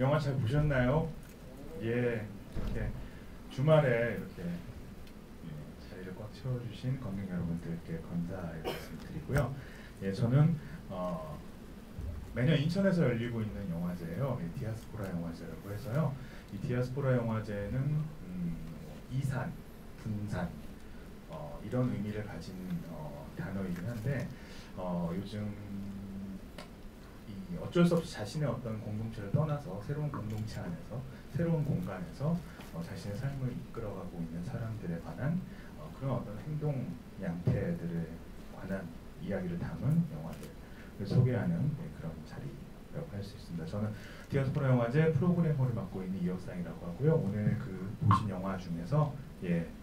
영화 잘 보셨나요? 예, 이렇게 주말에 이렇게 자리를 꽉 채워주신 관객 여러분들께 감사의 말씀 드리고요. 예, 저는 매년 인천에서 열리고 있는 영화제예요. 디아스포라 영화제라고 해서요. 이 디아스포라 영화제는 이산, 분산 이런 의미를 가진 단어이긴 한데 요즘 어쩔 수 없이 자신의 어떤 공동체를 떠나서 새로운 공동체 안에서 새로운 공간에서 자신의 삶을 이끌어가고 있는 사람들에 관한 그런 어떤 행동 양태들에 관한 이야기를 담은 영화들을 소개하는 그런 자리라고 할 수 있습니다. 저는 디아스포라 영화제 프로그래머를 맡고 있는 이혁상이라고 하고요. 오늘 그 보신 영화 중에서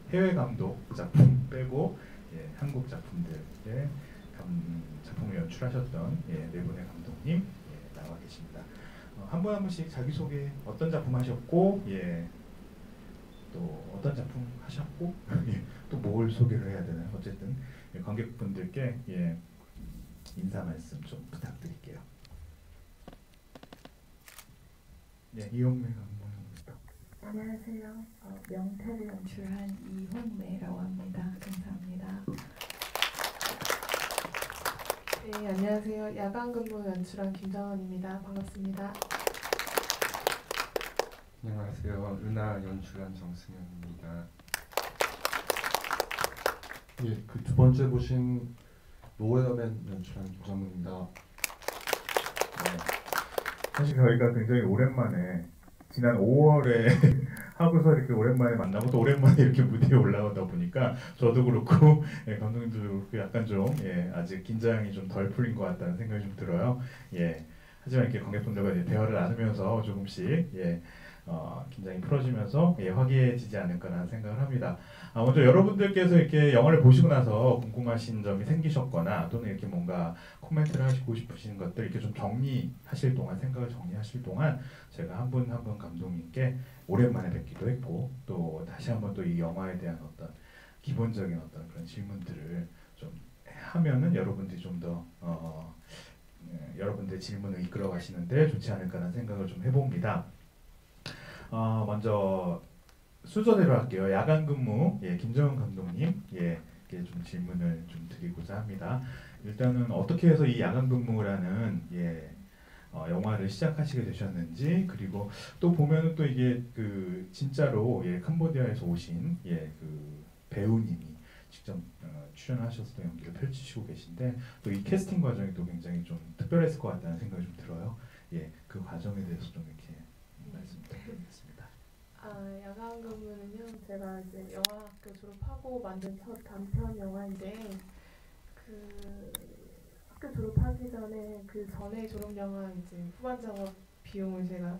해외 감독 작품 빼고 한국 작품들의 작품을 연출하셨던 네 분의 감독님 나와 계십니다. 한 분 한 분씩 자기소개, 어떤 작품 하셨고 또 어떤 작품 하셨고 또 뭘 소개를 해야 되나요? 어쨌든 관객분들께 인사 말씀 좀 부탁드릴게요. 이홍매 감독님입니다. 안녕하세요. 명태를 연출한 이홍매라고 합니다. 감사합니다. 네, 안녕하세요. 야간근무 연출한 김정원입니다. 반갑습니다. 안녕하세요. 은하 연출한 정승현입니다. 그 두 번째 보신 노웨어맨 연출한 김정문입니다. 사실 저희가 굉장히 오랜만에 지난 5월에 하고서 이렇게 오랜만에 만나고 또 오랜만에 이렇게 무대에 올라오다 보니까 저도 그렇고 감독님도 그렇고 약간 좀 아직 긴장이 좀 덜 풀린 것 같다는 생각이 좀 들어요. 하지만 이렇게 관객분들과 대화를 나누면서 조금씩 긴장이 풀어지면서 화기해지지 않을까라는 생각을 합니다. 먼저 여러분들께서 이렇게 영화를 보시고 나서 궁금하신 점이 생기셨거나 또는 이렇게 뭔가 코멘트를 하시고 싶으신 것들 이렇게 좀 정리하실 동안 생각을 정리하실 동안 제가 한 분 한 분 감독님께 오랜만에 뵙기도 했고 또 다시 한번 또 이 영화에 대한 어떤 기본적인 어떤 그런 질문들을 좀 하면은 여러분들이 좀 더 여러분들의 질문을 이끌어 가시는데 좋지 않을까라는 생각을 좀 해봅니다. 먼저 순서대로 할게요. 야간 근무 김정은 감독님 좀 질문을 좀 드리고자 합니다. 일단은 어떻게 해서 이 야간 근무라는 영화를 시작하시게 되셨는지, 그리고 또 보면은 또 이게 그 진짜로 캄보디아에서 오신 그 배우님이 직접 출연하셔서 연기를 펼치시고 계신데 또 이 캐스팅 과정이 또 굉장히 좀 특별했을 것 같다는 생각이 좀 들어요. 그 과정에 대해서 좀 이렇게 말씀 부탁드리겠습니다. 야간 근무는요, 제가 이제 영화학교 졸업하고 만든 첫 단편 영화인데 그 학교 졸업하기 전에 그 전에 졸업 영화 이제 후반 작업 비용을 제가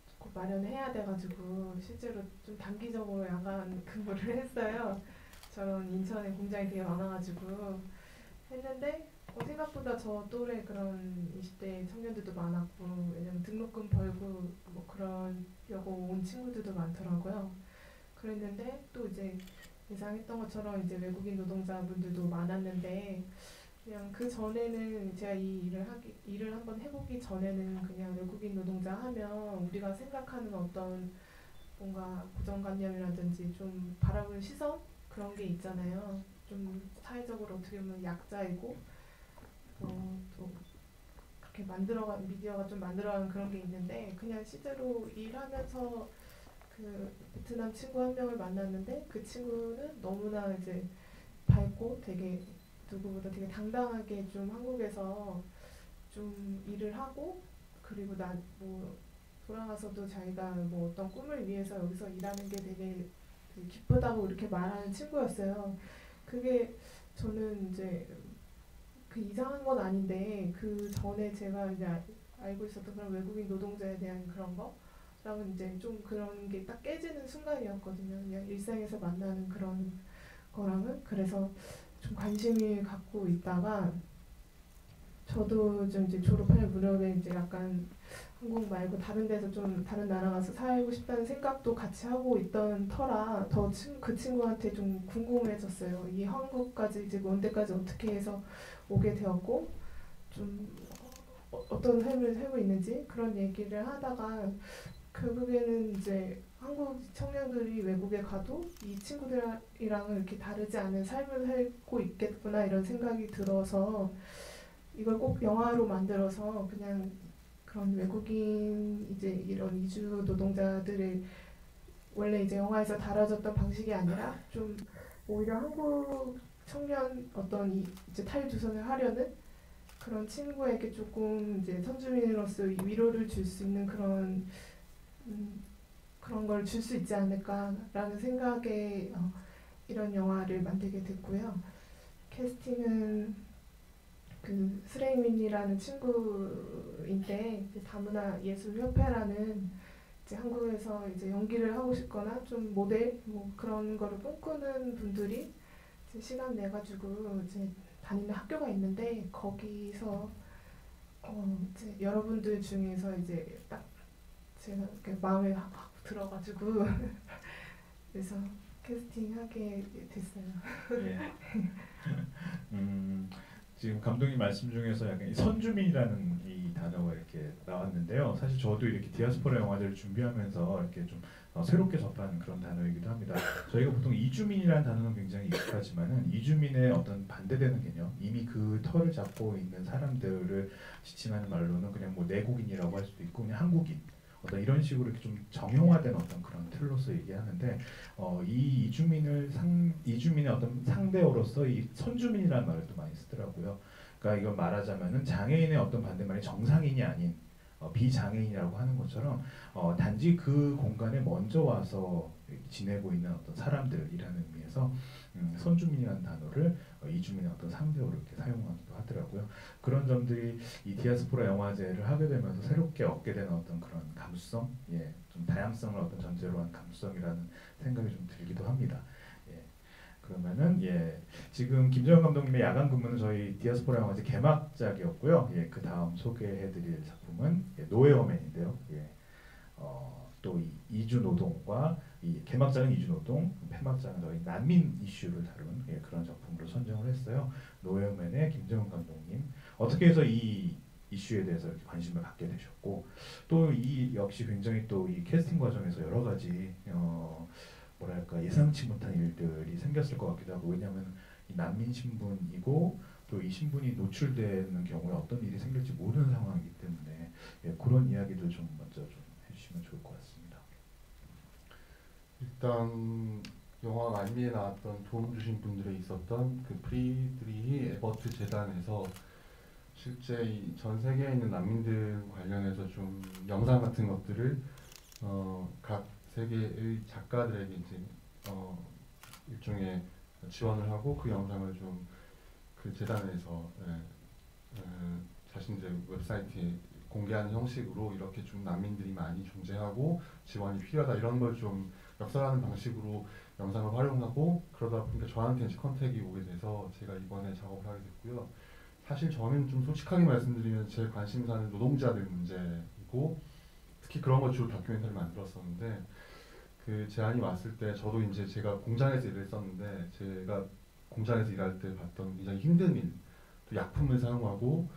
조금 마련해야 돼가지고 실제로 좀 단기적으로 야간 근무를 했어요. 저런 인천에 공장이 되게 많아가지고 했는데 생각보다 저 또래 그런 20대 청년들도 많았고, 왜냐면 등록금 벌고 뭐 그러려고 온 친구들도 많더라고요. 그랬는데 또 이제 예상했던 것처럼 이제 외국인 노동자분들도 많았는데, 그냥 그 전에는 제가 이 일을 한번 해보기 전에는 그냥 외국인 노동자 하면 우리가 생각하는 어떤 뭔가 고정관념이라든지 좀 바라보는 시선 그런 게 있잖아요. 좀 사회적으로 어떻게 보면 약자이고 또 그렇게 미디어가 좀 만들어가는 그런 게 있는데, 그냥 실제로 일하면서 그 베트남 친구 한 명을 만났는데 그 친구는 너무나 이제 밝고 되게 누구보다 되게 당당하게 좀 한국에서 좀 일을 하고, 그리고 뭐 돌아가서도 자기가 뭐 어떤 꿈을 위해서 여기서 일하는 게 되게 기쁘다고 이렇게 말하는 친구였어요. 그게 저는 이제 그 이상한 건 아닌데, 그 전에 제가 이제 알고 있었던 그런 외국인 노동자에 대한 그런 거랑은 이제 좀 그런 게 딱 깨지는 순간이었거든요. 그냥 일상에서 만나는 그런 거랑은. 그래서 좀 관심을 갖고 있다가 저도 좀 이제 졸업할 무렵에 이제 약간 한국 말고 다른 데서 좀 다른 나라 가서 살고 싶다는 생각도 같이 하고 있던 터라 더 그 친구한테 좀 궁금해졌어요. 이 한국까지 이제 먼 데까지 어떻게 해서 오게 되었고, 좀 어떤 삶을 살고 있는지 그런 얘기를 하다가 결국에는 이제 한국 청년들이 외국에 가도 이 친구들이랑은 이렇게 다르지 않은 삶을 살고 있겠구나 이런 생각이 들어서 이걸 꼭 영화로 만들어서 그냥 그런 외국인 이제 이런 이주 노동자들의 원래 이제 영화에서 다뤄졌던 방식이 아니라 좀 오히려 한국 청년 어떤 이제 탈주선을 하려는 그런 친구에게 조금 이제 선주민으로서 위로를 줄 수 있는 그런 걸 줄 수 있지 않을까라는 생각에 이런 영화를 만들게 됐고요. 캐스팅은 그 스레이민이라는 친구인데 이제 다문화 예술 협회라는 이제 한국에서 이제 연기를 하고 싶거나 좀 모델 뭐 그런 거를 꿈꾸는 분들이 이제 시간 내 가지고 이제 다니는 학교가 있는데 거기서 이제 여러분들 중에서 이제 딱 제가 이렇게 마음에 확 들어가지고 그래서 캐스팅하게 됐어요. 예. 지금 감독님 말씀 중에서 약간 이 선주민이라는 이 단어가 이렇게 나왔는데요. 사실 저도 이렇게 디아스포라 영화제를 준비하면서 이렇게 좀 새롭게 접하는 그런 단어이기도 합니다. 저희가 보통 이주민이라는 단어는 굉장히 익숙하지만은 이주민의 어떤 반대되는 개념, 이미 그 터를 잡고 있는 사람들을 지칭하는 말로는 그냥 뭐 내국인이라고 할 수도 있고 그냥 한국인. 어떤 이런 식으로 이렇게 좀 정형화된 어떤 그런 틀로서 얘기하는데 이 이주민의 어떤 상대어로서 이 선주민이라는 말을 또 많이 쓰더라고요. 그러니까 이걸 말하자면은 장애인의 어떤 반대말이 정상인이 아닌 비장애인이라고 하는 것처럼 단지 그 공간에 먼저 와서 지내고 있는 어떤 사람들이라는 의미에서 선주민이라는 단어를 이주민의 어떤 상대어로 이렇게 사용하기도 하더라고요. 그런 점들이 이 디아스포라 영화제를 하게 되면서 새롭게 얻게 되는 어떤 그런 감수성, 예, 좀 다양성을 어떤 전제로 한 감수성이라는 생각이 좀 들기도 합니다. 예, 그러면은 지금 김정현 감독님의 야간 근무는 저희 디아스포라 영화제 개막작이었고요. 예, 그 다음 소개해드릴 작품은 노웨어맨인데요. 예, 또 이 이주 노동과 이 개막작은 이주 노동, 폐막작은 저희 난민 이슈를 다룬 그런 작품으로 선정을 했어요. 노웨어맨의 김정은 감독님 어떻게 해서 이 이슈에 대해서 이렇게 관심을 갖게 되셨고 또 이 역시 굉장히 또 이 캐스팅 과정에서 여러 가지 뭐랄까 예상치 못한 일들이 생겼을 것 같기도 하고 왜냐하면 이 난민 신분이고 또 이 신분이 노출되는 경우에 어떤 일이 생길지 모르는 상황이기 때문에 그런 이야기들 좀 먼저 좀 해주시면 좋을 것 같습니다. 일단 영화 만미에 나왔던 도움 주신 분들에 있었던 그 프리드리히 에버트 재단에서 실제 이 전 세계에 있는 난민들 관련해서 좀 영상 같은 것들을 각 세계의 작가들에게 이제 일종의 지원을 하고 그 영상을 좀 그 재단에서 자신들 웹사이트에 공개하는 형식으로 이렇게 좀 난민들이 많이 존재하고 지원이 필요하다 이런 걸 좀 역설하는 방식으로 영상을 활용하고 그러다 보니까 저한테 이제 컨택이 오게 돼서 제가 이번에 작업을 하게 됐고요. 사실 저는 좀 솔직하게 말씀드리면 제 관심사는 노동자들 문제이고 특히 그런 걸 주로 다큐멘터리를 만들었었는데 그 제안이 왔을 때 저도 이제 제가 공장에서 일을 했었는데 제가 공장에서 일할 때 봤던 굉장히 힘든 일, 또 약품을 사용하고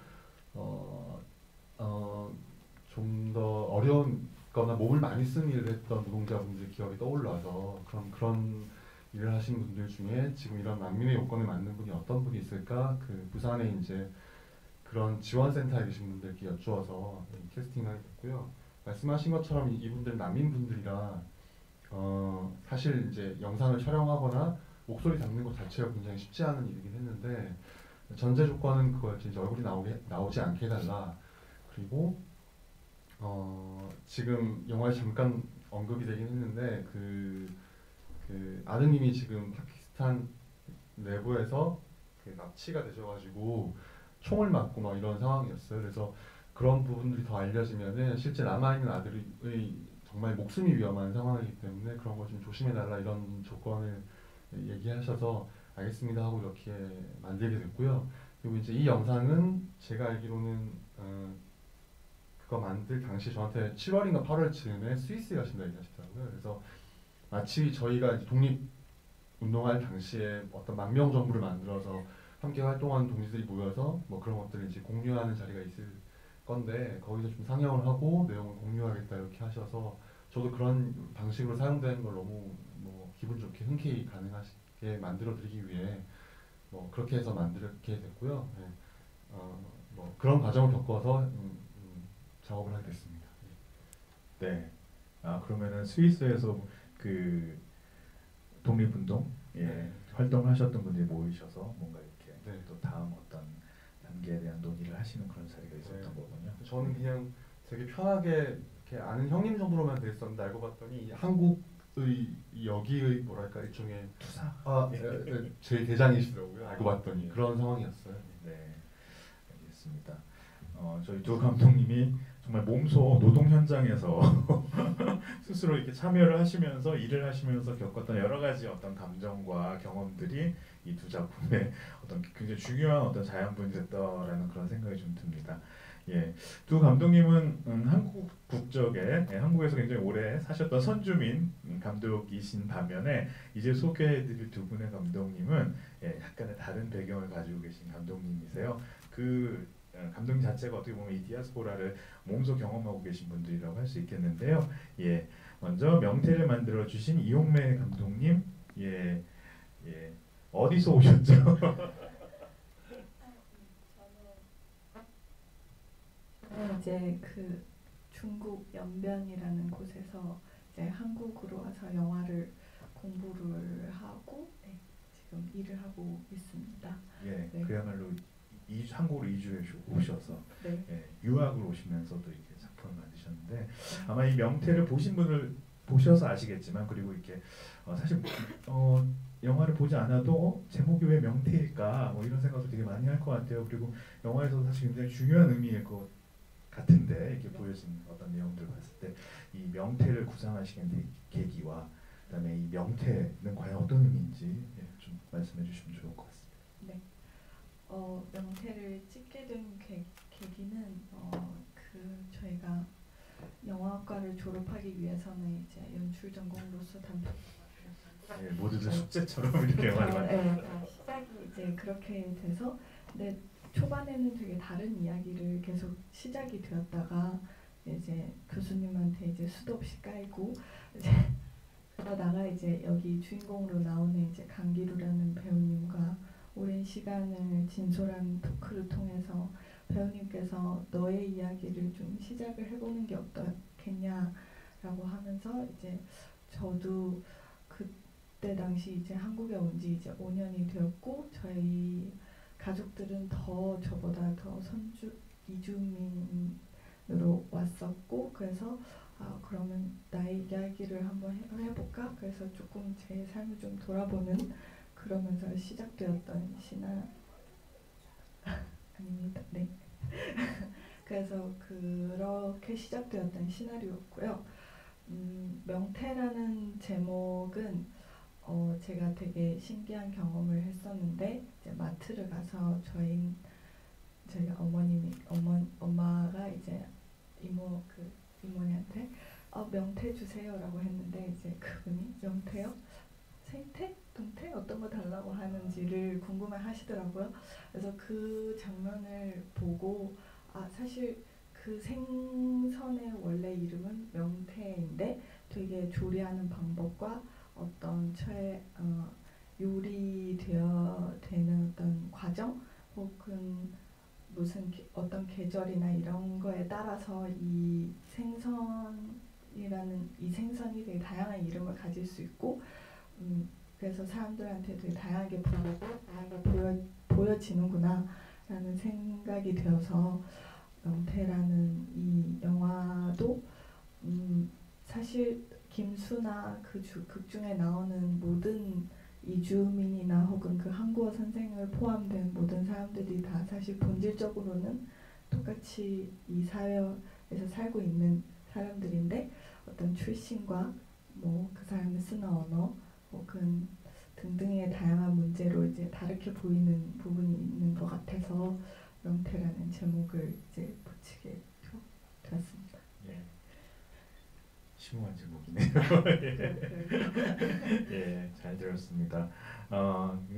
좀 더 어려운 거나 몸을 많이 쓰는 일을 했던 노동자분들 기억이 떠올라서 그런 일을 하신 분들 중에 지금 이런 난민의 요건을 맞는 분이 어떤 분이 있을까? 그 부산에 이제 그런 지원센터에 계신 분들께 여쭈어서 캐스팅을 하게 됐고요. 말씀하신 것처럼 이분들 난민분들이라 사실 이제 영상을 촬영하거나 목소리 담는 것 자체가 굉장히 쉽지 않은 일이긴 했는데 전제 조건은 그거였지 이제 얼굴이 나오지 않게 해달라. 그리고 지금 영화에 잠깐 언급이 되긴 했는데 그 아드님이 지금 파키스탄 내부에서 납치가 되셔가지고 총을 맞고 막 이런 상황이었어요. 그래서 그런 부분들이 더 알려지면은 실제 남아있는 아들의 정말 목숨이 위험한 상황이기 때문에 그런 걸 좀 조심해달라 이런 조건을 얘기하셔서 알겠습니다 하고 이렇게 만들게 됐고요. 그리고 이제 이 영상은 제가 알기로는 그거 만들 당시 저한테 7월인가 8월쯤에 스위스에 가신다 얘기하시더라고요. 그래서 마치 저희가 이제 독립운동할 당시에 어떤 망명 정부를 만들어서 함께 활동하는 동지들이 모여서 뭐 그런 것들을 이제 공유하는 자리가 있을 건데 거기서 좀 상영을 하고 내용을 공유하겠다 이렇게 하셔서 저도 그런 방식으로 사용되는 걸 너무 뭐 기분 좋게 흔쾌히 가능하게 만들어 드리기 위해 뭐 그렇게 해서 만들게 됐고요. 네. 뭐 그런 과정을 겪어서 작업을 하게 됐습니다. 네. 아 그러면은 스위스에서 그 독립운동 활동하셨던 분들이 모이셔서 뭔가 이렇게 네. 또 다음 어떤 단계에 대한 논의를 하시는 그런 자리가 있었던 네. 거군요. 저는 그냥 되게 편하게 이렇게 아는 형님 정도로만 됐었는데 알고 봤더니 한국의 여기의 뭐랄까 일종의 투사. 제일 대장이시더라고요. 알고 봤더니 그런 상황이었어요. 네, 알겠습니다. 저희 두 감독님이 정말 몸소 노동 현장에서 스스로 이렇게 참여를 하시면서 일을 하시면서 겪었던 여러 가지 어떤 감정과 경험들이 이 두 작품의 어떤 굉장히 중요한 어떤 자양분이 됐다라는 그런 생각이 좀 듭니다. 예, 두 감독님은 한국 국적에 한국에서 굉장히 오래 사셨던 선주민 감독이신 반면에 이제 소개해드릴 두 분의 감독님은 약간의 다른 배경을 가지고 계신 감독님이세요. 그 감독님 자체가 어떻게 보면 이 디아스포라를 몸소 경험하고 계신 분들이라고 할 수 있겠는데요. 예, 먼저 명태를 만들어 주신 이용매 감독님, 어디서 오셨죠? 저는 이제 그 중국 연변이라는 곳에서 이제 한국으로 와서 영화를 공부를 하고 지금 일을 하고 있습니다. 예, 네. 그야말로 한국으로 이주해 오셔서 네. 유학을 오시면서도 이렇게 작품을 만드셨는데 아마 이 명태를 보신 분을 보셔서 아시겠지만 그리고 이렇게 사실 영화를 보지 않아도 제목이 왜 명태일까 뭐 이런 생각도 되게 많이 할 것 같아요. 그리고 영화에서 사실 굉장히 중요한 의미일 것 같은데 이렇게 보여진 어떤 내용들을 봤을 때 이 명태를 구상하시게 된 계기와 그다음에 이 명태는 과연 어떤 의미인지 좀 말씀해 주시면 좋을 것 같습니다. 네. 명태를 찍게 된 계기는 저희가 영화학과를 졸업하기 위해서는 이제 연출 전공으로서 모두들 숙제처럼 이렇게 영화를 시작이 이제 그렇게 돼서 근데 초반에는 되게 다른 이야기를 계속 시작이 되었다가 이제 교수님한테 이제 수도 없이 깔고 이제 그러다가 이제 여기 주인공으로 나오는 이제 강기루라는 배우님과 오랜 시간을 진솔한 토크를 통해서 배우님께서 너의 이야기를 좀 시작을 해보는 게 어떻겠냐라고 하면서 이제 저도 그때 당시 이제 한국에 온 지 이제 5년이 되었고 저희 가족들은 저보다 더 이주민으로 왔었고 그래서 그러면 나의 이야기를 한번 해볼까? 그래서 조금 제 삶을 좀 돌아보는 그러면서 시작되었던 아닙니다. 네. 그래서 그렇게 시작되었던 시나리오였고요. 명태라는 제목은 제가 되게 신기한 경험을 했었는데 이제 마트를 가서 저희 엄마가 이제 이모님한테 명태 주세요라고 했는데 이제 그분이 명태요? 생태? 동태? 어떤 거 달라고 하는지를 궁금해 하시더라고요. 그래서 그 장면을 보고 사실 그 생선의 원래 이름은 명태인데 되게 조리하는 방법과 어떤 요리되어 되는 어떤 과정 혹은 무슨 어떤 계절이나 이런 거에 따라서 이 생선이라는 이 생선이 되게 다양한 이름을 가질 수 있고 그래서 사람들한테 되게 다양하게 보여지는구나 라는 생각이 되어서 명태라는 이 영화도 사실 김수나 극 중에 나오는 모든 이주민이나 혹은 그 한국어 선생을 포함된 모든 사람들이 다 사실 본질적으로는 똑같이 이 사회에서 살고 있는 사람들인데 어떤 출신과 뭐 그 사람이 쓰는 언어 혹은 등등의 다양한 문제로 이제 다르게 보이는 부분이 있는 것 같아서 명태라는 제목을 이제 붙이게 되었습니다. 예. 심오한 제목이네요. 예, 잘 들었습니다.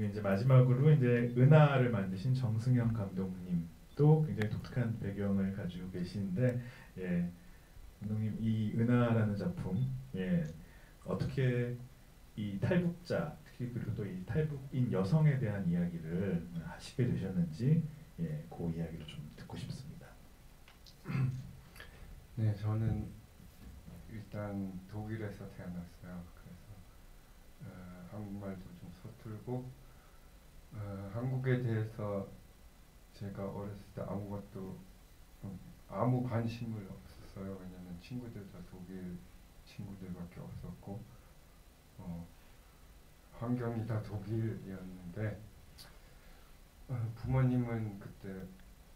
이제 마지막으로 이제 은하를 만드신 정승현 감독님 또 굉장히 독특한 배경을 가지고 계시는데 예, 감독님 이 은하라는 작품 예, 어떻게 이 탈북자 특히 그리고 또 이 탈북인 여성에 대한 이야기를 하시게 되셨는지 예, 그 이야기를 좀 듣고 싶습니다. 네, 저는 일단 독일에서 태어났어요. 그래서 한국말도 좀 서툴고 한국에 대해서 제가 어렸을 때 아무것도 아무 관심을 없었어요. 왜냐면 친구들도 독일 친구들밖에 없었고 환경이 다 독일이었는데 부모님은 그때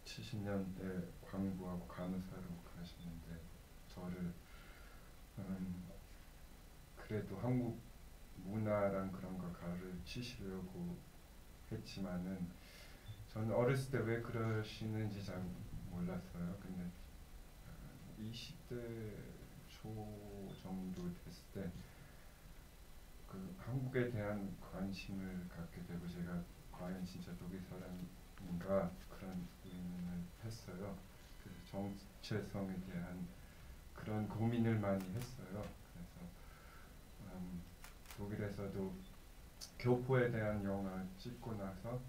70년대 광부하고 간호사로 가셨는데 저를 그래도 한국 문화랑 그런 거 가르치시려고 했지만은 저는 어렸을 때 왜 그러시는지 잘 몰랐어요. 근데 20대 초 정도 됐을 때 그 한국에 대한 관심을 갖게 되고 제가 과연 진짜 독일 사람인가 그런 의문을 했어요. 그래서 정체성에 대한 그런 고민을 많이 했어요. 그래서 독일에서도 교포에 대한 영화 찍고 나서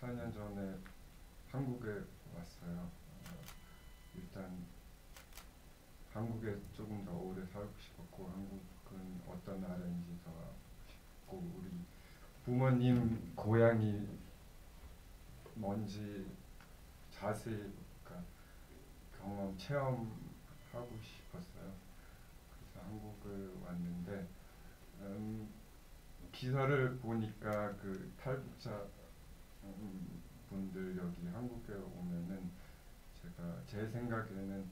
4년 전에 한국에 왔어요. 일단 한국에 조금 더 오래 살고 싶었고 한국은 어떤 나라인지 더 알고 싶고 우리 부모님 고향이 뭔지 자세히 그러니까 경험 체험하고 싶었어요. 그래서 한국을 왔는데 기사를 보니까 그 탈북자 분들 여기 한국에 오면은 제가 제 생각에는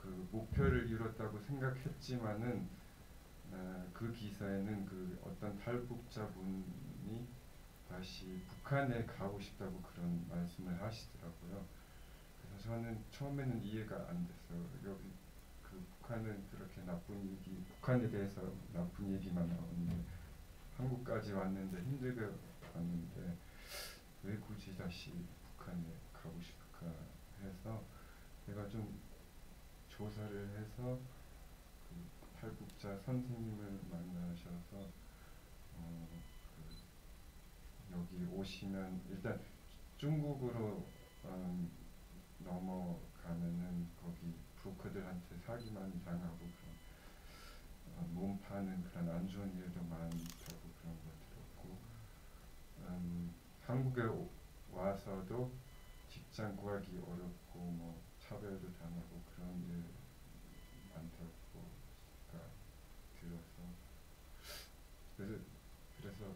그 목표를 이뤘다고 생각했지만은 그 기사에는 그 어떤 탈북자 분이 다시 북한에 가고 싶다고 그런 말씀을 하시더라고요. 그래서 저는 처음에는 이해가 안 됐어요. 여기 그 북한은 그렇게 나쁜 얘기, 북한에 대해서 나쁜 얘기만 나오는데 한국까지 왔는데 힘들게 왔는데 왜 굳이 다시 북한에 가고 싶을까 해서 제가 좀 조사를 해서 그 탈북자 선생님을 만나셔서 여기 오시면 일단 중국으로 넘어가면은 거기 브로커들한테 사기만 당하고 그런 몸 파는 그런 안 좋은 일도 많다고 그런 거 들었고 한국에 와서도 직장 구하기 어렵고 뭐 차별도 당하고 그런 일 많다고 들어서 그래서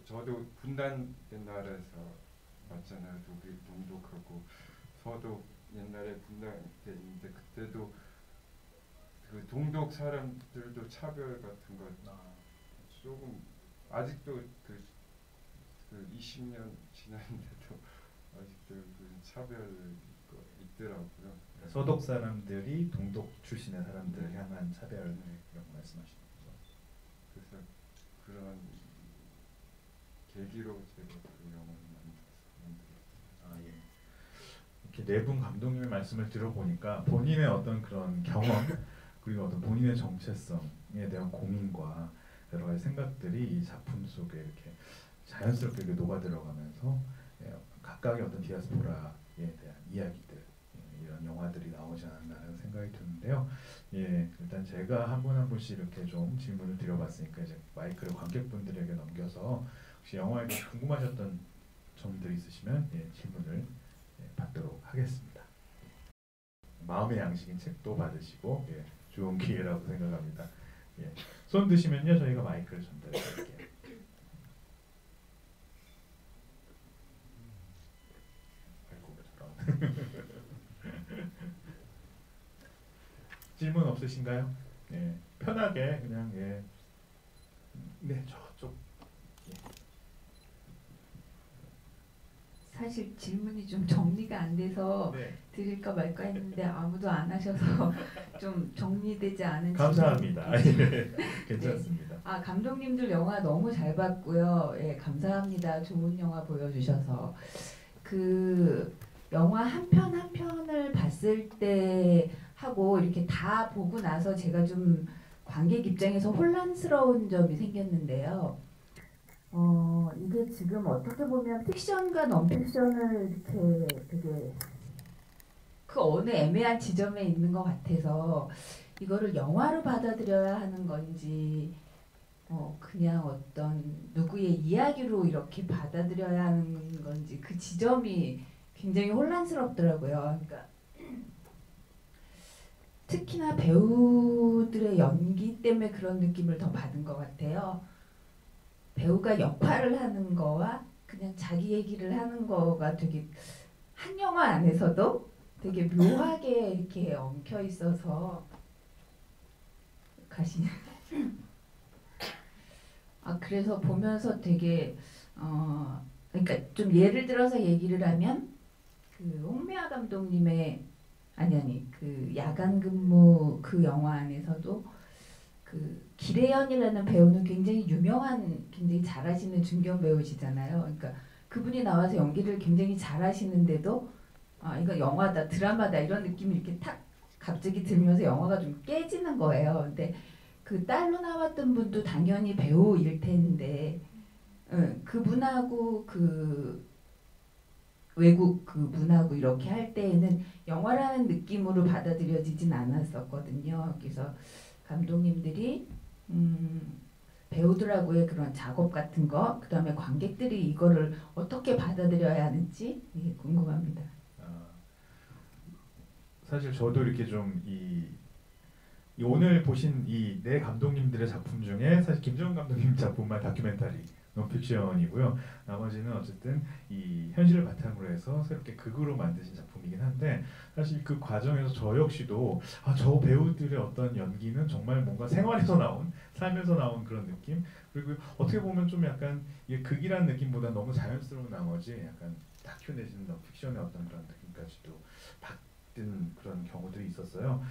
저도 분단된 나라에서 왔잖아요. 독일 동독하고 서도 옛날에 분단돼 있는데 그때도 그 동독 사람들도 차별 같은 거 조금 아직도 그 20년 지났는데도 아직도 그 차별이 있더라고요. 서독 사람들이 동독 출신의 사람들을 향한 차별 이런 거 말씀하시는 거죠. 그래서 그런 계기로 제가 그 영화를 만들었어요. 예. 이렇게 네 분 감독님의 말씀을 들어보니까 본인의 어떤 그런 경험 그리고 어떤 본인의 정체성에 대한 고민과 여러 가지 생각들이 이 작품 속에 이렇게 자연스럽게 녹아 들어가면서 각각의 어떤 디아스포라에 대한 이야기들 이런 영화들이 나오지 않았나라는 생각이 드는데요. 예, 일단 제가 한 분 한 분씩 이렇게 좀 질문을 드려봤으니까 이제 마이크를 관객분들에게 넘겨서 혹시 영화에 대해 궁금하셨던 점들이 있으시면 질문을 받도록 하겠습니다. 마음의 양식인 책도 받으시고 좋은 기회라고 생각합니다. 손 드시면요 저희가 마이크를 전달해 드릴게요. 질문 없으신가요? 편하게 그냥 네 저쪽. 사실 질문이 좀 정리가 안 돼서 드릴까 말까 했는데 아무도 안 하셔서 좀 정리되지 않은 감사합니다. 괜찮습니다. 네. 감독님들 영화 너무 잘 봤고요. 감사합니다. 좋은 영화 보여주셔서 영화 한 편 한 편을 봤을 때 하고 이렇게 다 보고 나서 제가 좀 관객 입장에서 혼란스러운 점이 생겼는데요. 이게 지금 어떻게 보면 픽션과 넌픽션을 이렇게 되게 그 어느 애매한 지점에 있는 것 같아서 이거를 영화로 받아들여야 하는 건지 그냥 어떤 누구의 이야기로 이렇게 받아들여야 하는 건지 그 지점이 굉장히 혼란스럽더라고요. 그러니까 특히나 배우들의 연기 때문에 그런 느낌을 더 받은 것 같아요. 배우가 역할을 하는 거와 그냥 자기 얘기를 하는 거가 되게 한 영화 안에서도 되게 묘하게 이렇게 엉켜 있어서 가시는. 그래서 보면서 되게 그러니까 좀 예를 들어서 얘기를 하면 그 홍미화 감독님의 그 야간 근무 그 영화 안에서도 그 기래연이라는 배우는 굉장히 유명한 굉장히 잘하시는 중견 배우시잖아요. 그러니까 그분이 나와서 연기를 굉장히 잘하시는데도 이거 영화다 드라마다 이런 느낌이 이렇게 탁 갑자기 들면서 영화가 좀 깨지는 거예요. 근데 그 딸로 나왔던 분도 당연히 배우일 텐데 그분하고 그 외국 그분하고 이렇게 할 때에는 영화라는 느낌으로 받아들여지진 않았었거든요. 그래서 감독님들이 배우들하고의 그런 작업 같은 거, 그 다음에 관객들이 이거를 어떻게 받아들여야 하는지 이게 궁금합니다. 사실 저도 이렇게 좀 이 오늘 보신 이 네 감독님들의 작품 중에 사실 김정은 감독님 작품만 다큐멘터리 논픽션이고요. 나머지는 어쨌든 이 현실을 바탕으로 해서 새롭게 극으로 만드신 작품이긴 한데 사실 그 과정에서 저 역시도 저 배우들의 어떤 연기는 정말 뭔가 생활에서 나온 삶에서 나온 그런 느낌 그리고 어떻게 보면 좀 약간 이게 극이라는 느낌보다 너무 자연스러운 나머지 약간 다큐 내지는 픽션의 어떤 그런 느낌까지도 받은 그런 경우들이 있었어요.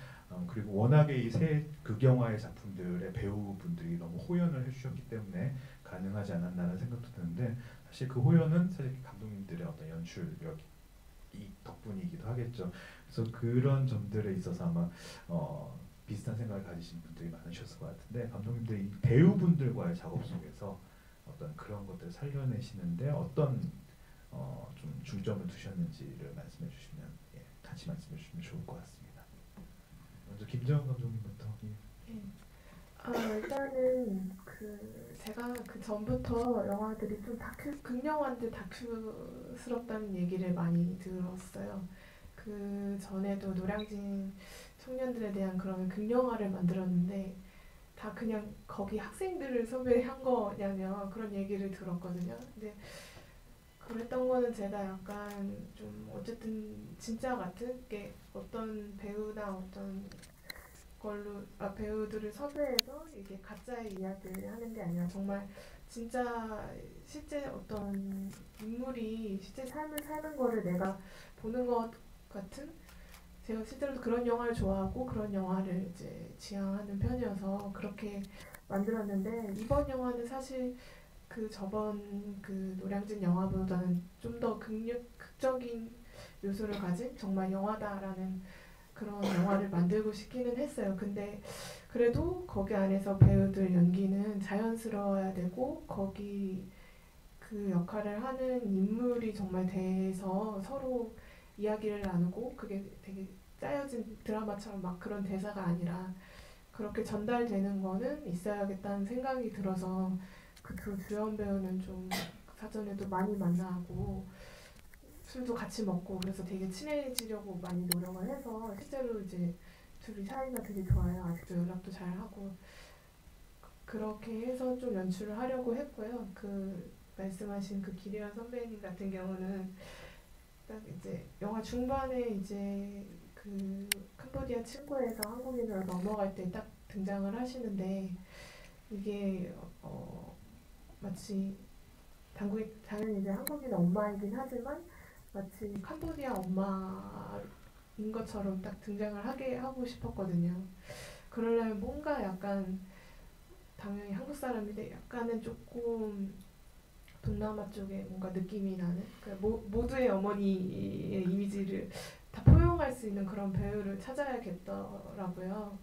그리고 워낙에 이 새 극영화의 작품들의 배우분들이 너무 호연을 해주셨기 때문에 가능하지 않았나라는 생각도 드는데 사실 그 호연은 사실 감독님들의 어떤 연출력이 덕분이기도 하겠죠. 그래서 그런 점들에 있어서 아마 비슷한 생각을 가지신 분들이 많으셨을 것 같은데 감독님들이 배우분들과의 작업 속에서 어떤 그런 것들을 살려내시는데 어떤 좀 중점을 두셨는지를 말씀해 주시면 같이 말씀해 주시면 좋을 것 같습니다. 먼저 김정은 감독님부터. 일단은 제가 그 전부터 영화들이 좀 극영화인데 다큐스럽다는 얘기를 많이 들었어요. 그 전에도 노량진 청년들에 대한 그런 극영화를 만들었는데 다 그냥 거기 학생들을 섭외한 거냐며 그런 얘기를 들었거든요. 근데 그랬던 거는 제가 약간 좀 어쨌든 진짜 같은 게 어떤 배우나 어떤 걸로 배우들을 섭외해서 이게 가짜의 이야기를 하는 게 아니라 정말 진짜 실제 어떤 인물이 실제 삶을 사는 거를 내가 보는 것 같은 제가 실제로 그런 영화를 좋아하고 그런 영화를 이제 지향하는 편이어서 그렇게 만들었는데 이번 영화는 사실 그 저번 그 노량진 영화보다는 좀 더 극적인 요소를 가진 정말 영화다라는 그런 영화를 만들고 싶기는 했어요. 근데 그래도 거기 안에서 배우들 연기는 자연스러워야 되고 거기 그 역할을 하는 인물이 정말 돼서 서로 이야기를 나누고 그게 되게 짜여진 드라마처럼 막 그런 대사가 아니라 그렇게 전달되는 거는 있어야겠다는 생각이 들어서 그 두 주연 배우는 좀 사전에도 많이 만나고 술도 같이 먹고 그래서 되게 친해지려고 많이 노력을 해서 실제로 이제 둘이 사이가 되게 좋아요. 아직도 연락도 잘 하고 그렇게 해서 좀 연출을 하려고 했고요. 그 말씀하신 그 기리연 선배님 같은 경우는 딱 이제 영화 중반에 이제 그 캄보디아 친구에서 한국인으로 넘어갈 때 딱 등장을 하시는데 이게 마치 당연히 이제 한국인 엄마이긴 하지만 마치 캄보디아 엄마인 것처럼 딱 등장을 하고 싶었거든요. 그러려면 뭔가 약간 당연히 한국 사람인데 약간은 조금 동남아 쪽에 뭔가 느낌이 나는 그러니까 모두의 어머니의 이미지를 다 포용할 수 있는 그런 배우를 찾아야겠더라고요.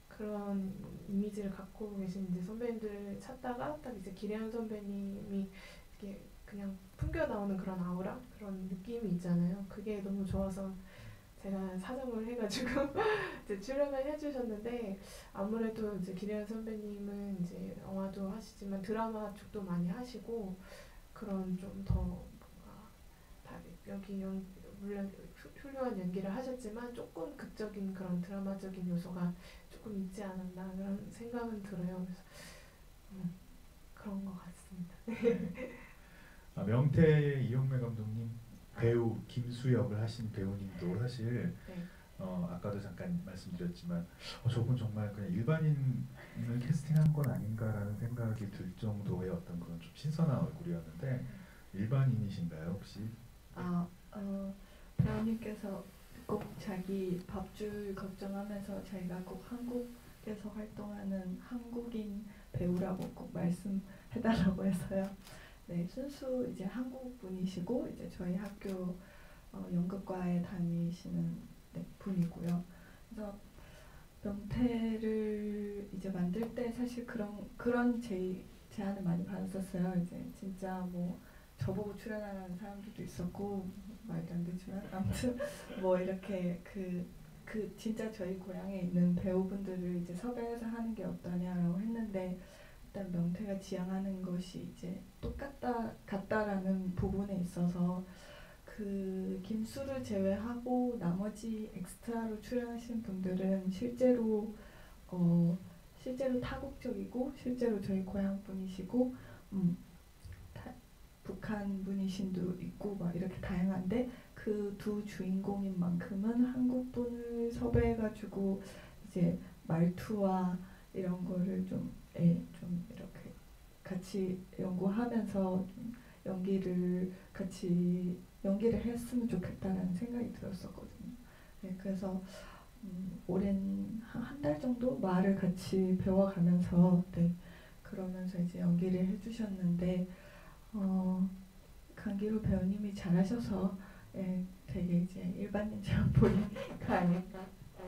그런 이미지를 갖고 계신 이제 선배님들을 찾다가 딱 이제 기래현 선배님이 이렇게 그냥 풍겨 나오는 그런 아우라 그런 느낌이 있잖아요. 그게 너무 좋아서 제가 사정을 해가지고 이제 출연을 해주셨는데 아무래도 이제 기래현 선배님은 이제 영화도 하시지만 드라마 쪽도 많이 하시고 그런 좀 더 뭔가 여기 물론 훌륭한 연기를 하셨지만 조금 극적인 그런 드라마적인 요소가 조금 있지 않았나 그런 생각은 들어요. 그래서 그런 것 같습니다. 명태의 이용래 감독님 배우 김수혁을 하신 배우님도 사실 네. 아까도 잠깐 말씀드렸지만 저분 정말 그냥 일반인을 캐스팅한 건 아닌가라는 생각이 들 정도의 어떤 그런 좀 신선한 얼굴이었는데 일반인이신가요 혹시? 배우님께서 꼭 자기 밥줄 걱정하면서 자기가 꼭 한국에서 활동하는 한국인 배우라고 꼭 말씀해달라고 해서요. 네, 순수 이제 한국 분이시고 이제 저희 학교 연극과에 다니시는 분이고요. 그래서 명태를 이제 만들 때 사실 그런 제안을 많이 받았었어요. 이제 진짜 뭐 저보고 출연하라는 사람들도 있었고 말도 안 되지만 아무튼 뭐 이렇게 그 진짜 저희 고향에 있는 배우분들을 이제 섭외해서 하는 게 어떠냐라고 했는데 일단 명태가 지향하는 것이 이제 같다라는 부분에 있어서 그 김수를 제외하고 나머지 엑스트라로 출연하신 분들은 실제로 타국적이고 실제로 저희 고향 분이시고 북한 분이신도 있고 막 이렇게 다양한데 그 두 주인공인 만큼은 한국 분을 섭외해가지고 이제 말투와 이런 거를 좀 이렇게 같이 연구하면서 좀 연기를 했으면 좋겠다라는 생각이 들었었거든요. 네, 그래서 오랜 한 달 정도 말을 같이 배워가면서 그러면서 이제 연기를 해주셨는데 강기루 배우님이 잘하셔서 되게 이제 일반인처럼 보이가 아닐까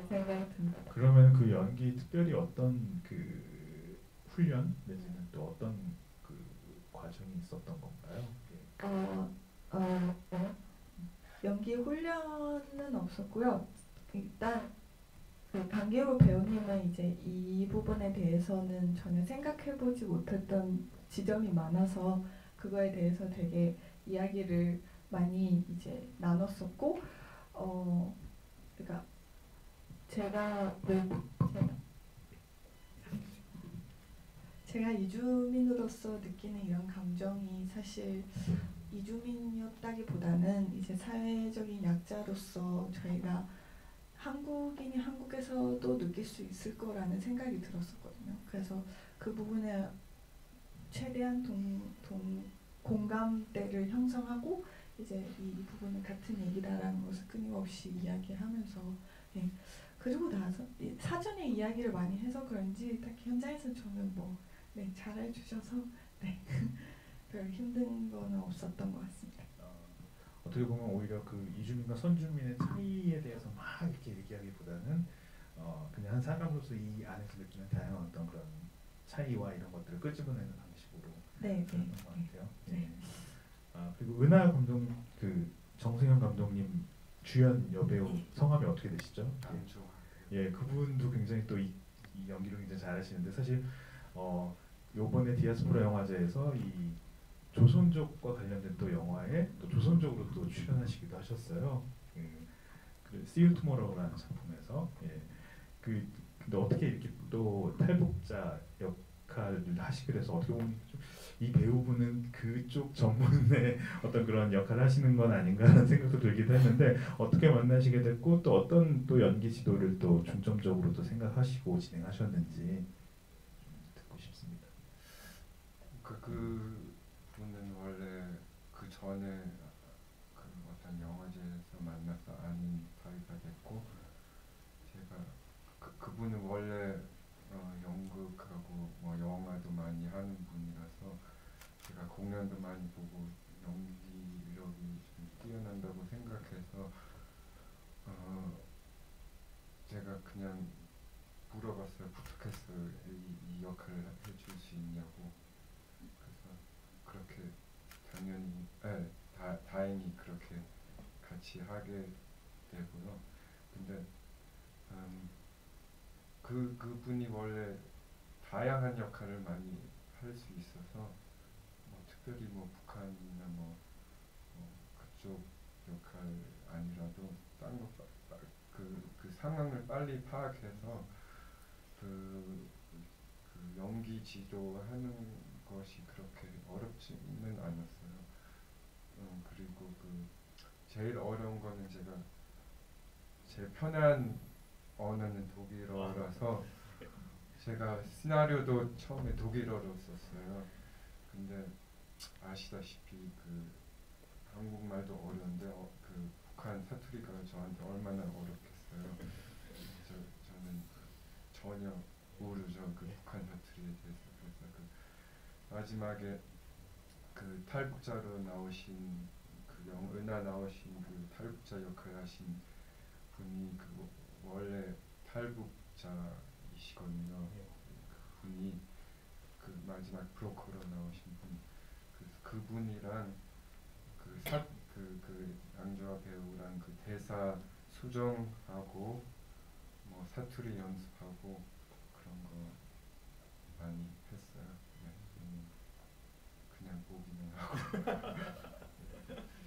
생각이 듭니다. 그러면 그 연기 특별히 어떤 그 훈련 내지는 또 어떤 그 과정이 있었던 건가요? 연기 훈련은 없었고요. 일단 그 강기루 배우님은 이제 이 부분에 대해서는 전혀 생각해보지 못했던 지점이 많아서 그거에 대해서 되게 이야기를 많이 이제 나눴었고, 그러니까 제가 이주민으로서 느끼는 이런 감정이 사실 이주민이었다기보다는 이제 사회적인 약자로서 저희가 한국인이 한국에서도 느낄 수 있을 거라는 생각이 들었었거든요. 그래서 그 부분에 최대한 공감대를 형성하고 이제 이 부분은 같은 얘기다라는 것을 끊임없이 이야기하면서 그리고 나서 사전에 이야기를 많이 해서 그런지 딱히 현장에서 저는 잘해주셔서 별 힘든 거는 없었던 것 같습니다. 어떻게 보면 오히려 그 이주민과 선주민의 차이에 대해서 막 이렇게 얘기하기보다는 그냥 한 사람으로서 이 안에서 느끼는 다양한 어떤 그런 차이와 이런 것들을 끄집어내는 방식으로 그랬던 것 같아요. 네. 그리고 은하 감독님, 그 정승현 감독님 주연 여배우 성함이 어떻게 되시죠? 남주화. 예, 그분도 굉장히 또 이 연기를 굉장히 잘하시는데 사실 요번에 디아스포라 영화제에서 이 조선족과 관련된 또 영화에 또 조선족으로 또 출연하시기도 하셨어요. 그 See You Tomorrow라는 작품에서 근데 어떻게 이렇게 또 탈북자 역할을 하시게 돼서 어떻게 보면 좀 이 배우분은 그쪽 전문의 어떤 그런 역할을 하시는 건 아닌가라는 생각도 들기도 했는데 어떻게 만나시게 됐고 또 어떤 또 연기 지도를 또 중점적으로 또 생각하시고 진행하셨는지 듣고 싶습니다. 그분은 원래 그 전에 그 어떤 영화제에서 만나서 아는 사이가 됐고 제가 그분은 원래 연극하고 뭐 영화도 많이 하는 분이라서 제가 공연도 많이 보고 연기력이 좀 뛰어난다고 생각해서 제가 그냥 물어봤어요. 부탁했어요. 이 역할을 해줄 수 있냐고. 그래서 그렇게 당연히 다행히 그렇게 같이 하게 되고요. 근데 그분이 원래 다양한 역할을 많이 할 수 있어서 특별히 북한이나 그쪽 역할 아니라도 그 상황을 빨리 파악해서 그 연기 지도하는 것이 그렇게 어렵지는 않았어요. 그리고 제일 어려운 거는 제가 제 편한 언어는 독일어라서 제가 시나리오도 처음에 독일어로 썼어요. 근데 아시다시피 한국말도 어려운데 북한 사투리가 저한테 얼마나 어렵겠어요. 저는 전혀 모르죠. 북한 사투리에 대해서. 그래서 마지막에 탈북자로 나오신 영은하 나오신 탈북자 역할 하신 분이 원래 탈북자이시거든요. 그분이 마지막 브로커로 나오신 분. 그래서 그분이랑 양조아 배우랑 대사 수정하고 사투리 연습하고 그런 거 많이 했어요. 그냥 보기는 하고.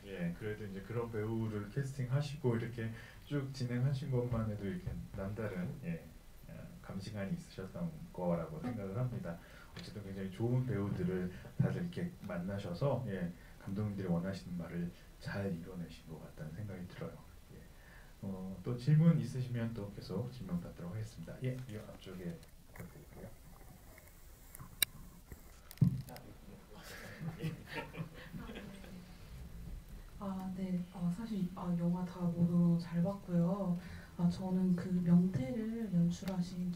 예, 그래도 이제 그런 배우를 캐스팅하시고 이렇게 쭉 진행하신 것만 해도 이렇게 남다른 감시관이 있으셨던 거라고 생각을 합니다. 어쨌든 굉장히 좋은 배우들을 다들 이렇게 만나셔서 감독님들이 원하시는 말을 잘 이뤄내신 것 같다는 생각이 들어요. 또 질문 있으시면 또 계속 질문 받도록 하겠습니다. 이 앞쪽에 부탁드릴게요. 네. 사실 영화 다 모두 잘 봤고요. 저는 명태를 연출하신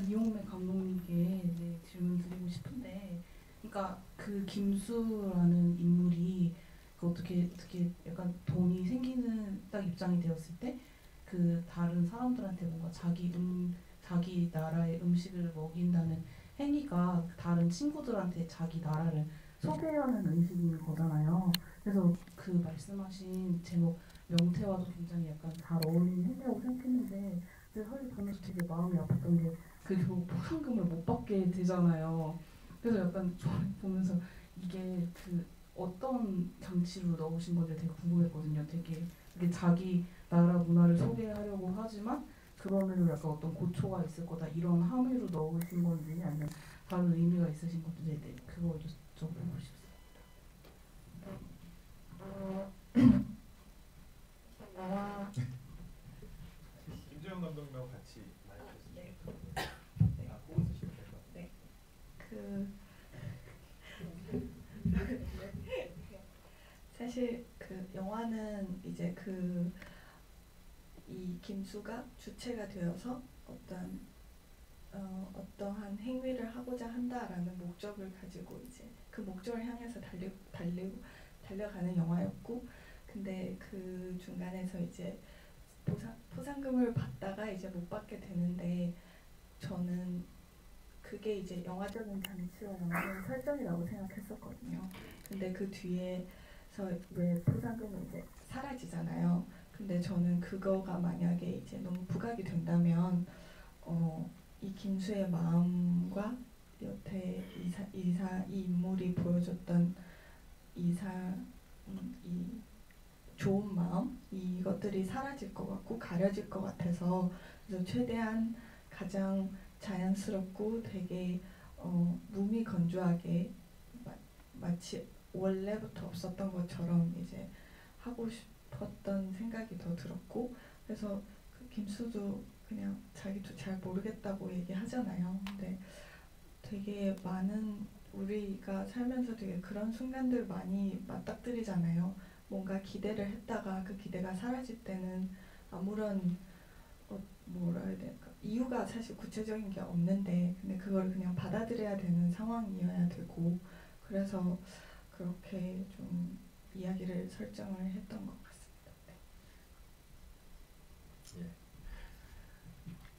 이용래 감독님께 질문 드리고 싶은데, 그러니까 김수라는 인물이 어떻게 약간 돈이 생기는 딱 입장이 되었을 때 다른 사람들한테 뭔가 자기 나라의 음식을 먹인다는 행위가 다른 친구들한테 자기 나라를 소개하는 음식인 거잖아요. 그래서 말씀하신 제목 명태와도 굉장히 약간 잘 어울리는 행위라고 생각했는데, 사실 보면서 되게 마음이 아팠던 게 결국 포상금을 못 받게 되잖아요. 그래서 약간 저는 보면서 이게 어떤 장치로 넣으신 건지 되게 궁금했거든요. 되게 자기 나라 문화를 소개하려고 하지만 그러면 약간 어떤 고초가 있을 거다 이런 함의로 넣으신 건지 아니면 다른 의미가 있으신 건지 그거 여쭤보고 싶습니다. 김재영 감독님하고 같이 네. 보고 있으시면 될 것 같아요. 사실 영화는 이제 이 김수가 주체가 되어서 어떠한 행위를 하고자 한다라는 목적을 가지고 이제 그 목적을 향해서 달려가는 영화였고, 근데 그 중간에서 이제 포상금을 받다가 이제 못 받게 되는데, 저는 그게 이제 영화적인 장치와 영화적인 설정이라고 생각했었거든요. 근데 그 뒤에서 왜 포상금이 이제 사라지잖아요. 근데 저는 그거가 만약에 이제 너무 부각이 된다면 이 김수의 마음과 여태 이 인물이 보여줬던 이 좋은 마음, 이것들이 사라질 것 같고 가려질 것 같아서, 그래서 최대한 가장 자연스럽고 되게 무미건조하게 마치 원래부터 없었던 것처럼 이제 하고 싶었던 생각이 더 들었고, 그래서 김수도 그냥 자기도 잘 모르겠다고 얘기하잖아요. 근데 되게 많은 우리가 살면서 되게 그런 순간들 많이 맞닥뜨리잖아요. 뭔가 기대를 했다가 그 기대가 사라질 때는 아무런 뭐라 해야 될까, 이유가 사실 구체적인 게 없는데 근데 그걸 그냥 받아들여야 되는 상황이어야 되고, 그래서 그렇게 좀 이야기를 설정을 했던 것 같습니다. 네.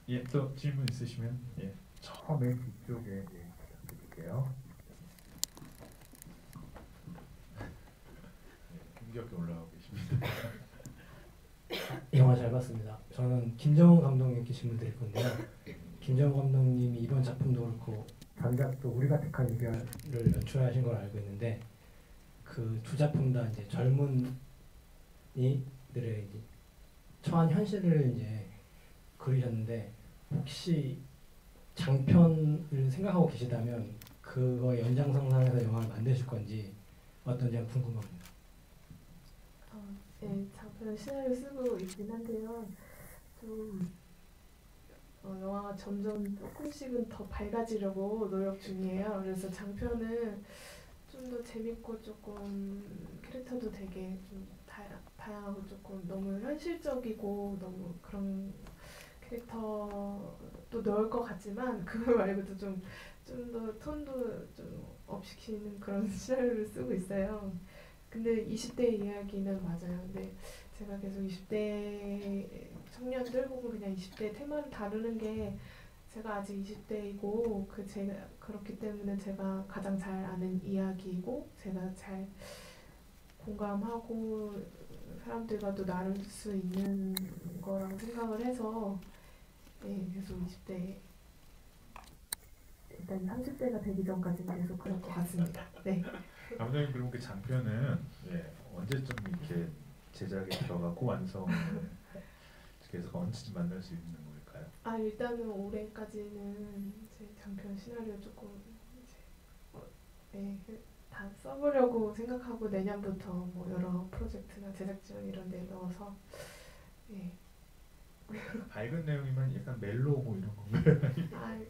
예, 또 질문 있으시면 예, 처음에 뒤쪽에 예, 부탁드릴게요. 힘겹게 올라가고 계십니다. 영화 잘 봤습니다. 저는 김정은 감독님께 질문 드릴 건데요. 김정은 감독님이 이번 작품도 그렇고 단작도 우리가 택한 이별을 연출하신 걸 알고 있는데 그 두 작품 다 이제 젊은이들의 이제 처한 현실을 이제 그리셨는데 혹시 장편을 생각하고 계시다면 그거 연장선상에서 영화를 만드실 건지 어떤지 한번 궁금합니다. 네, 장편 시나리오 쓰고 있긴 한데요. 좀 영화가 점점 조금씩은 더 밝아지려고 노력 중이에요. 그래서 장편은 좀 더 재밌고 조금 캐릭터도 되게 좀 다양하고 조금 너무 현실적이고 너무 그런 캐릭터도 넣을 것 같지만 그거 말고도 좀 더 톤도 좀 업시키는 그런 시나리오를 쓰고 있어요. 근데 20대 이야기는 맞아요. 근데 제가 계속 20대 청년들 혹은 그냥 20대 테마를 다루는 게 제가 아직 20대이고 제가 그렇기 때문에 제가 가장 잘 아는 이야기이고 제가 잘 공감하고 사람들과도 나눌 수 있는 거라고 생각을 해서 계속 20대 일단 30대가 되기 전까지는 계속 그럴 것 같습니다. 네. 감독님, 그럼 그 장편은 예, 언제쯤 이렇게 제작에 들어가고 완성을 계속 언제쯤 만날 수 있는 걸까요? 일단은 올해까지는 제 장편 시나리오 조금 이제 다 써보려고 생각하고 내년부터 뭐 여러 프로젝트나 제작 지원 이런 데 넣어서 밝은 내용이면 약간 멜로고 이런 건가요?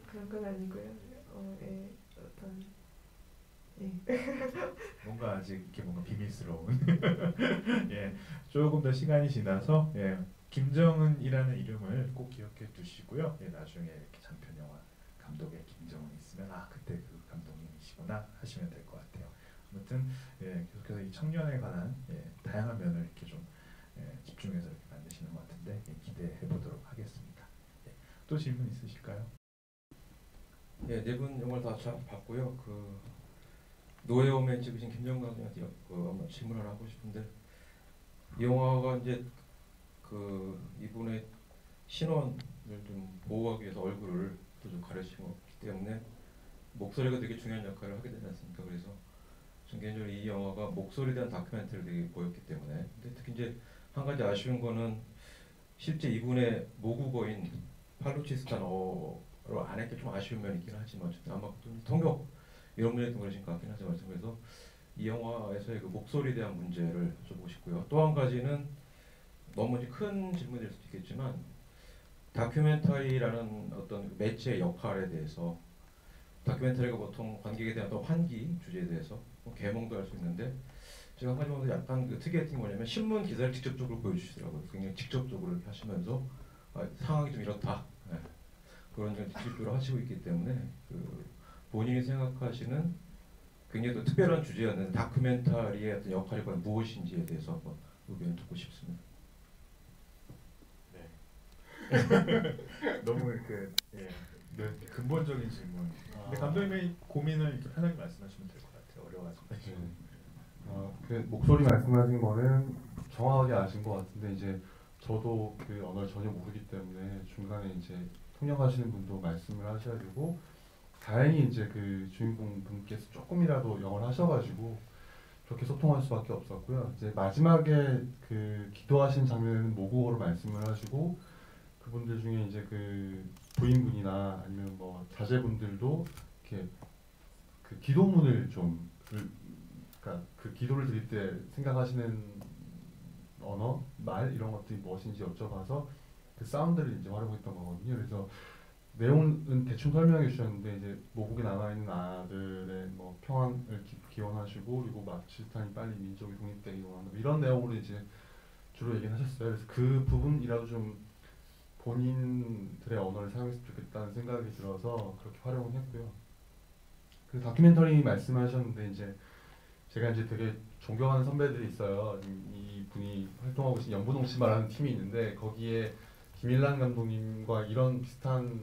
그런 건 아니고요. 어떤 뭔가 아직 이렇게 뭔가 비밀스러운 예, 조금 더 시간이 지나서 예, 김정은이라는 이름을 꼭 기억해 두시고요. 예, 나중에 이렇게 장편 영화 감독의 김정은 있으면 그때 그 감독님이시구나 하시면 될 것 같아요. 아무튼 예, 계속해서 이 청년에 관한 다양한 면을 이렇게 좀 집중해서 이렇게 만드시는 것 같은데 기대해 보도록 하겠습니다. 또 질문 있으실까요? 네, 네 분 영화를 다 잘 봤고요. 노예홈에 찍으신 김정은 감독님한테 한번 질문을 하고 싶은데, 이 영화가 이제 이분의 신원을 좀 보호하기 위해서 얼굴을 좀 가려주신 거기 때문에 목소리가 되게 중요한 역할을 하게 되지 않습니까? 그래서 전 개인적으로 이 영화가 목소리에 대한 다큐멘터리를 되게 보였기 때문에, 근데 특히 이제 한 가지 아쉬운 거는 실제 이분의 모국어인 팔루치스탄어로 안 했기 좀 아쉬운 면이 있긴 하지만 아마 통역 이런 문제도 그러신 것 같긴 하지만, 그래서 이 영화에서의 그 목소리에 대한 문제를 여쭤보고 싶고요. 또 한 가지는 너무 큰 질문일 수도 있겠지만 다큐멘터리라는 어떤 매체의 역할에 대해서, 다큐멘터리가 보통 관객에 대한 어떤 환기 주제에 대해서 개몽도 할 수 있는데, 제가 한 가지 보면서 약간 특이했던 게 뭐냐면 신문 기사를 직접적으로 보여주시더라고요. 굉장히 직접적으로 이렇게 하시면서 상황이 좀 이렇다, 그런 좀 직접적으로 하시고 있기 때문에 본인이 생각하시는 굉장히 또 특별한 주제였는데 다큐멘터리의 어떤 역할이 과연 무엇인지에 대해서 한번 의견을 듣고 싶습니다. 너무 이렇게 근본적인 질문. 근데 감독님의 고민을 이렇게 편하게 말씀하시면 될 것 같아요. 어려워하시면. 그 목소리 말씀하신 거는 정확하게 아신 것 같은데, 이제 저도 그 언어를 전혀 모르기 때문에 중간에 이제 통역하시는 분도 말씀을 하셔야 되고, 다행히 이제 그 주인공 분께서 조금이라도 영어를 하셔가지고 그렇게 소통할 수밖에 없었고요. 이제 마지막에 그 기도하신 장면에는 모국어로 말씀을 하시고, 그분들 중에 이제 그 부인분이나 아니면 뭐 자제분들도 이렇게 그 기도문을 좀 그러니까 그 기도를 드릴 때 생각하시는 언어, 말 이런 것들이 무엇인지 여쭤봐서 그 사운드를 이제 활용했던 거거든요. 그래서 내용은 대충 설명해 주셨는데, 이제 모국에 남아 있는 아들의 뭐 평안을 기원하시고, 그리고 마치스탄이 빨리 민족이 독립되기 원한다, 이런 내용으로 이제 주로 얘기를 하셨어요. 그래서 그 부분이라도 좀 본인들의 언어를 사용했으면 좋겠다는 생각이 들어서 그렇게 활용을 했고요. 그 다큐멘터리 말씀하셨는데 이제 제가 이제 되게 존경하는 선배들이 있어요. 이 분이 활동하고 계신 연분홍치마라는 팀이 있는데 거기에 김일란 감독님과 이런 비슷한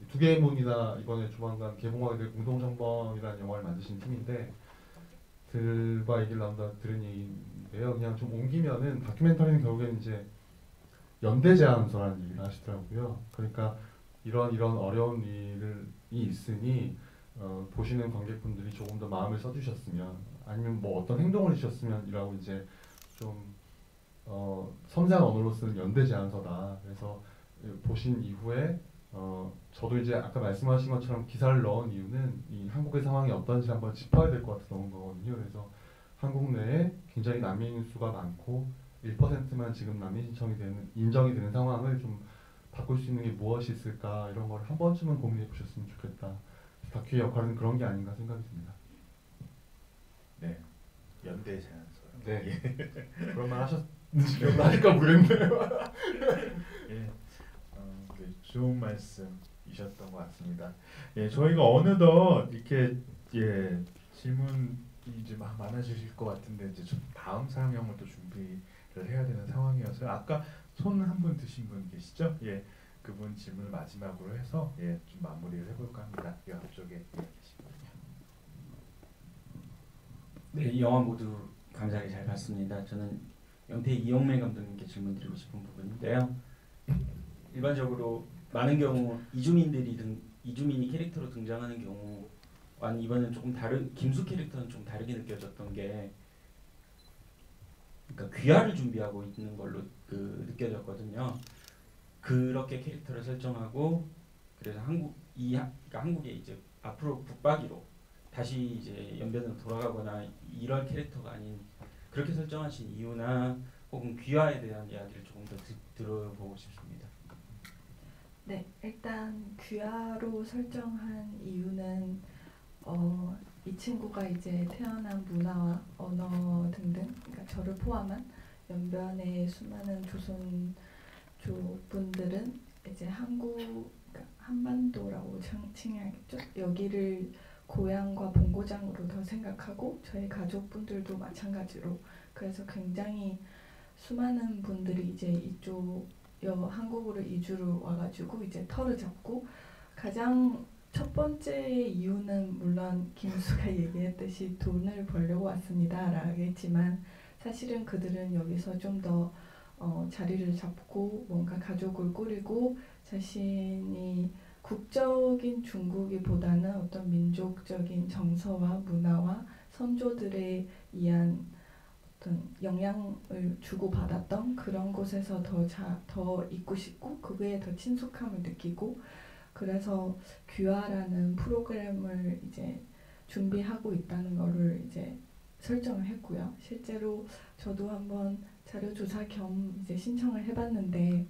두 개의 문이나 이번에 조만간 개봉하게 될 공동정범이라는 영화를 만드신 팀인데 들과 얘기를 나온다 들은 얘기인데요. 그냥 좀 옮기면은 다큐멘터리는 결국에는 이제 연대 제안서라는 얘기를 하시더라고요. 그러니까 이런 어려운 일이 있으니 보시는 관객분들이 조금 더 마음을 써주셨으면 아니면 뭐 어떤 행동을 해주셨으면이라고 이제 좀 섬세한 언어로 쓰는 연대 제안서다. 그래서 보신 이후에 저도 이제 아까 말씀하신 것처럼 기사를 넣은 이유는 이 한국의 상황이 어떤지 한번 짚어야 될 것 같아서 넣은 거거든요. 그래서 한국 내에 굉장히 난민 수가 많고 1%만 지금 난민 신청이 되는 인정이 되는 상황을 좀 바꿀 수 있는 게 무엇이 있을까 이런 걸 한 번쯤은 고민해 보셨으면 좋겠다. 다큐의 역할은 그런 게 아닌가 생각이 듭니다. 네, 연대 제안서요. 네, 그런 말 하셨는지 기억나실까 모르겠네요. 예, 네, 좋은 말씀이셨던 것 같습니다. 예, 저희가 어느덧 이렇게 예 질문이 이제 막 많아지실 것 같은데 이제 좀 다음 상영을 또 준비를 해야 되는 상황이어서 아까 손 한 분 드신 분 계시죠? 예, 그분 질문을 마지막으로 해서 예 좀 마무리를 해볼까 합니다. 이 앞쪽에 예, 계시거든요. 네, 이 영화 모두 감사하게 잘 봤습니다. 저는 영태 이영매 감독님께 질문드리고 싶은 부분인데요. 일반적으로 많은 경우 이주민이 캐릭터로 등장하는 경우와는 이번엔 조금 김수 캐릭터는 좀 다르게 느껴졌던 게 그러니까 귀화를 준비하고 있는 걸로 느껴졌거든요. 그렇게 캐릭터를 설정하고 그래서 그러니까 한국에 이제 앞으로 북박이로 다시 이제 연변으로 돌아가거나 이럴 캐릭터가 아닌 그렇게 설정하신 이유나 혹은 귀화에 대한 이야기를 조금 더 들어보고 싶습니다. 네, 일단 귀화로 설정한 이유는 이 친구가 이제 태어난 문화와 언어 등등, 그러니까 저를 포함한 연변의 수많은 조선족 분들은 이제 그러니까 한반도라고 칭해야겠죠. 여기를 고향과 본고장으로 더 생각하고 저희 가족분들도 마찬가지로 그래서 굉장히 수많은 분들이 이제 이쪽 한국으로 이주를 와가지고 이제 터를 잡고 가장 첫 번째 이유는 물론 김수가 얘기했듯이 돈을 벌려고 왔습니다 라겠지만 사실은 그들은 여기서 좀 더 자리를 잡고 뭔가 가족을 꾸리고 자신이 국적인 중국이보다는 어떤 민족적인 정서와 문화와 선조들에 의한 어떤 영향을 주고받았던 그런 곳에서 더 있고 싶고 그거에 더 친숙함을 느끼고 그래서 귀화라는 프로그램을 이제 준비하고 있다는 거를 이제 설정을 했고요. 실제로 저도 한번 자료조사 겸 이제 신청을 해봤는데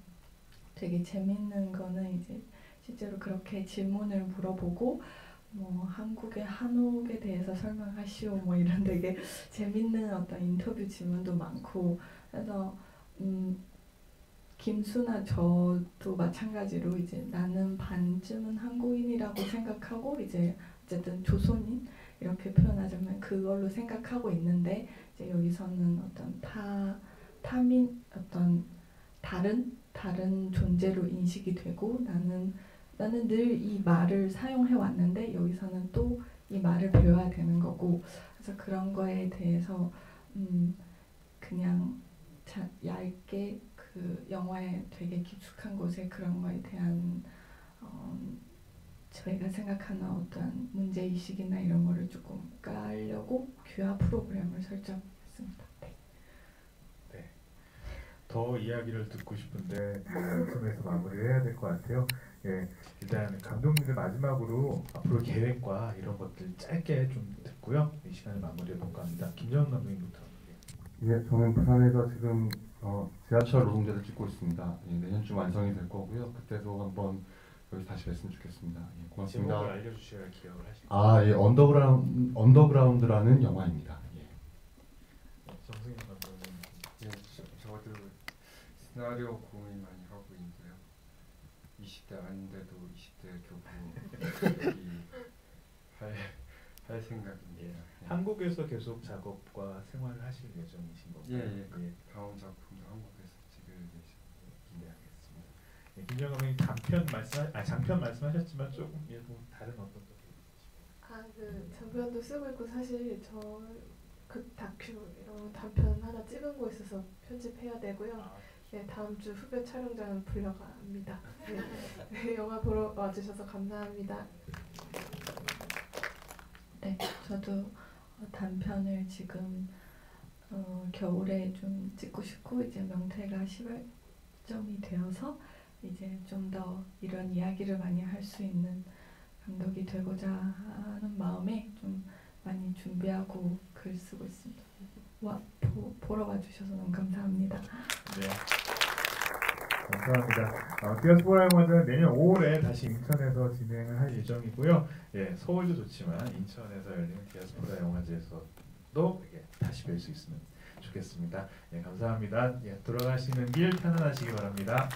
되게 재밌는 거는 이제 실제로 그렇게 질문을 물어보고 뭐 한국의 한옥에 대해서 설명하시오 뭐 이런 되게 재밌는 어떤 인터뷰 질문도 많고 그래서 김수나 저도 마찬가지로 이제 나는 반쯤은 한국인이라고 생각하고 이제 어쨌든 조선인 이렇게 표현하자면 그걸로 생각하고 있는데 이제 여기서는 어떤 타민 어떤 다른 존재로 인식이 되고 나는 늘 이 말을 사용해 왔는데 여기서는 또 이 말을 배워야 되는 거고 그래서 그런 거에 대해서 그냥 얇게 그 영화에 되게 깊숙한 곳에 그런 거에 대한 저희가 생각하는 어떤 문제의식이나 이런 거를 조금 깔려고 귀화 프로그램을 설정했습니다. 네. 네. 더 이야기를 듣고 싶은데 이쯤에서 마무리를 해야 될 것 같아요. 예, 일단 감독님들 마지막으로 앞으로 계획과 이런 것들 짧게 좀 듣고요. 이 시간을 마무리해 볼까 합니다. 김정은 감독님부터. 예, 저는 부산에서 지금 지하철 노동제를 찍고 있습니다. 예, 내년쯤 완성이 될 거고요. 그때도 한번 여기 다시 뵀으면 좋겠습니다. 예, 고맙습니다. 제목을 알려주셔야 기억을 하시고. 아, 예, 언더그라운드라는 영화입니다. 예. 정승현 감독님. 예, 저도 시나리오 고민 많이 하고 있는데요. 20대 아닌데도 20대 교부 할 생각입니다. 한국에서 계속 작업과 생활을 하실 예정이신 건가요? 예. 다음 작품도 한국에서 찍을 예정입니다. 네, 알겠습니다. 네, 김정은 감독님 장편 말씀하셨지만 조금 뭐 다른 어떤 또 그 장편도 쓰고 있고 사실 저 그 다큐 이런 단편 하나 찍은 거 있어서 편집해야 되고요. 네, 다음 주 후배 촬영장은 불려갑니다. 네, 영화 보러 와주셔서 감사합니다. 네, 저도 단편을 지금 겨울에 좀 찍고 싶고 이제 명태가 10월점이 되어서 이제 좀 더 이런 이야기를 많이 할 수 있는 감독이 되고자 하는 마음에 좀 많이 준비하고 글 쓰고 있습니다. 보러 와주셔서 너무 감사합니다. 네. 감사합니다. 디아스포라 영화제는 내년 5월에 다시 인천에서 진행을 할 예정이고요. 예, 서울도 좋지만 인천에서 열리는 디아스포라 영화제에서도 다시 뵐 수 있으면 좋겠습니다. 예, 감사합니다. 예, 돌아가시는 길 편안하시기 바랍니다.